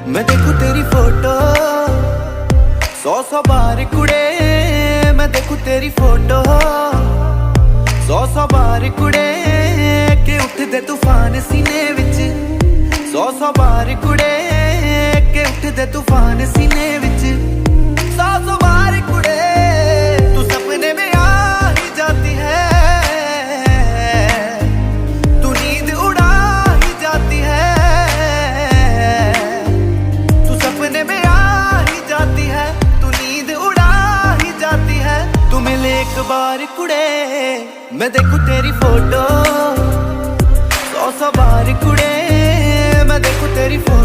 मैं देखूं तेरी फोटो 100 बार कुड़े, मैं देखूं तेरी फोटो 100 बार कुड़े के उठदे तूफान सीने विच 100 बार कुड़े के उठदे तूफान सीने विच 100 बार कुड़े तू सपने में आ ही जाती है, तू नींद उड़ा ही जाती है, तू सपने में आ ही जाती है, तू नींद उड़ा ही जाती है। तू मिले एक बार कुड़े, मैं देखूं तेरी फोटो 100 बार कुड़े, मैं देखूं तेरी फोटो